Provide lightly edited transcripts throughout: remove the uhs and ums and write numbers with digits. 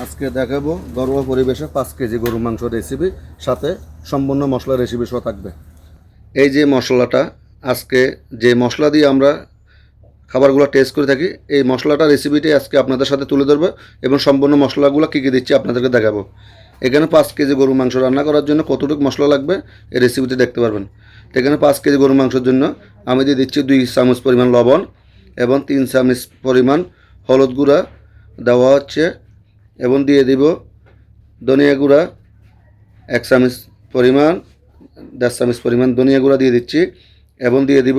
আজকে দেখাবো ঘরোয়া পরিবেশে 5 কেজি গরু মাংস রেসিপি, সাথে সম্পূর্ণ মশলা রেসিপি সহ থাকবে। এই যে মশলাটা, আজকে যে মশলা দিয়ে আমরা খাবারগুলো টেস্ট করে থাকি, এই মশলাটা রেসিপিটি আজকে আপনাদের সাথে তুলে ধরবো এবং সম্পূর্ণ মশলাগুলো কী কী দিচ্ছি আপনাদেরকে দেখাবো। এখানে 5 কেজি গরু মাংস রান্না করার জন্য কতটুকু মশলা লাগবে এই রেসিপিতে দেখতে পারবেন। এখানে 5 কেজি গরু মাংসের জন্য আমি দিয়ে দিচ্ছি 2 চামচ পরিমাণ লবণ এবং 3 চামচ পরিমাণ হলুদ গুঁড়া দেওয়া হচ্ছে, এবং দিয়ে দিব ধনিয়া গুঁড়া 1 চামচ পরিমাণ, 1.5 চামচ পরিমাণ ধনিয়া গুঁড়া দিয়ে দিচ্ছি, এবং দিয়ে দিব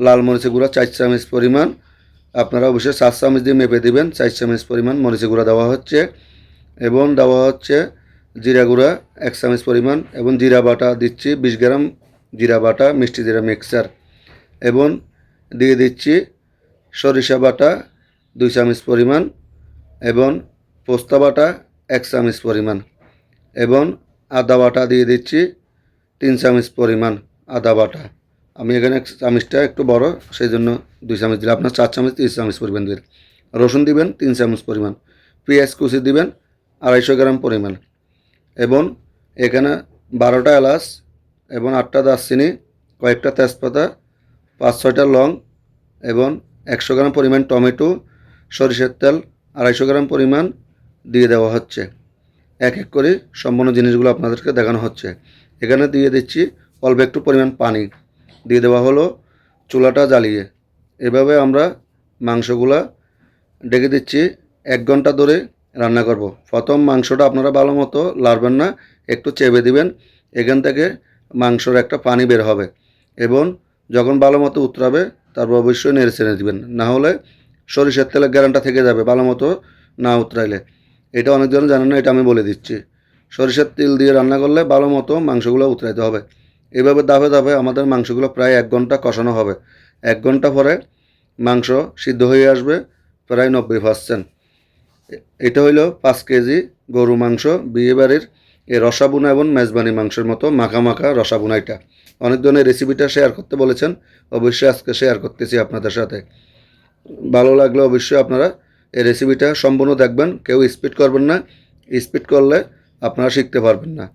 লাল মরিচের গুঁড়া 4 চামচ পরিমাণ। আপনারা অবশ্যই 4 চামচ দিয়ে মেপে দিবেন। 4 চামচ পরিমাণ মরিচের গুঁড়া দেওয়া হচ্ছে, এবং দেওয়া হচ্ছে জিরা গুঁড়া 1 চামচ পরিমাণ, এবং জিরা বাটা দিচ্ছি 20 গ্রাম জিরা বাটা, মিষ্টি জিরা মিক্সচার, এবং দিয়ে দিচ্ছি সরিষা বাটা 2 চামচ পরিমাণ, এবং পোস্তা বাটা 1 চামচ পরিমাণ, এবং আদা বাটা দিয়ে দিচ্ছি 3 চামচ পরিমাণ আদা বাটা। আমি এখানে চামচটা একটু বড়, সেই জন্য 2 চামচ দিলে আপনার 4 চামচ 3 চামচ পরিমাণ দিবেন। রসুন দিবেন 3 চামচ পরিমাণ, পেঁয়াজ কুচি দিবেন 250 গ্রাম পরিমাণ, এবং এখানে 12টা এলাচ এবং 8টা দারচিনি, কয়েকটা তেজপাতা, 5-6টা লং, এবং 100 গ্রাম পরিমাণ টমেটো, সরিষার তেল 250 গ্রাম পরিমাণ দিয়ে দেওয়া হচ্ছে। এক এক করে সম্পূর্ণ জিনিসগুলো আপনাদেরকে দেখানো হচ্ছে। এখানে দিয়ে দিচ্ছি অল্প একটু পরিমাণ পানি, দিয়ে দেওয়া হলো চুলাটা জ্বালিয়ে। এভাবে আমরা মাংসগুলা ডেকে দিচ্ছি 1 ঘন্টা ধরে রান্না করব। প্রথম মাংসটা আপনারা ভালো মতো লাড়বেন না, একটু চেপে দিবেন, এখান থেকে মাংসর একটা পানি বের হবে, এবং যখন ভালো মতো উতরাবে তারপর অবশ্যই নেড়ে চেড়ে দিবেন, না হলে সরিষার তেলের গ্যারান্টা থেকে যাবে ভালো মতো না উতরাইলে। এটা অনেকজন জানেন না, এটা আমি বলে দিচ্ছি। সরিষার তেল দিয়ে রান্না করলে ভালো মতো মাংসগুলো উতরাইতে হবে। এভাবে ধাপে ধাপে আমাদের মাংসগুলো প্রায় 1 ঘন্টা কষানো হবে। 1 ঘন্টা পরে মাংস সিদ্ধ হয়ে আসবে প্রায় 90%। এটা হইলো 5 কেজি গরু মাংস, বিয়েবাড়ির এই রসাবুনা এবং মেজবানি মাংসের মতো মাখা মাখা রসাবুনা। এটা অনেক ধরনের রেসিপিটা শেয়ার করতে বলেছেন, অবশ্যই আজকে শেয়ার করতেছি আপনাদের সাথে। ভালো লাগলে অবশ্যই আপনারা এই রেসিপিটা সম্পূর্ণ দেখবেন, কেউ স্পিড করবেন না, স্পিড করলে আপনারা শিখতে পারবেন না।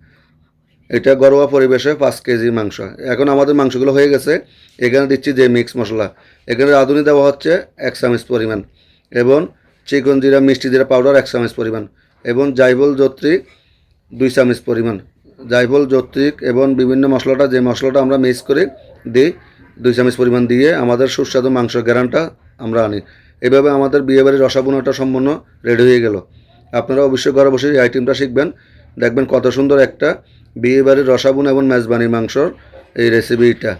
এটা ঘরোয়া পরিবেশে 5 কেজি মাংস। এখন আমাদের মাংসগুলো হয়ে গেছে। এখানে দিচ্ছি যে মিক্স মশলা, এখানে রাঁধুনি দেওয়া হচ্ছে 1 চামচ পরিমাণ, এবং চিকন জিরা মিষ্টি জিরা পাউডার 1 চামচ পরিমাণ, এবং জায়ফল জত্রি 2 চামচ পরিমাণ। জায়ফল জত্রিক এবং বিভিন্ন মশলাটা, যে মশলাটা আমরা মিক্স করে দিই 2 চামচ পরিমাণ দিয়ে আমাদের সুস্বাদু মাংস গ্যারান্টা আমরা আনি। এভাবে আমাদের বিয়েবাড়ির রসাবুনাটা সম্পূর্ণ রেডি হয়ে গেল। আপনারা অবশ্যই ঘরে বসে এই আইটেমটা শিখবেন, দেখবেন কত সুন্দর একটা বিয়েবাড়ির রসাবুনা এবং মেজবানি মাংসর এই রেসিপিটা।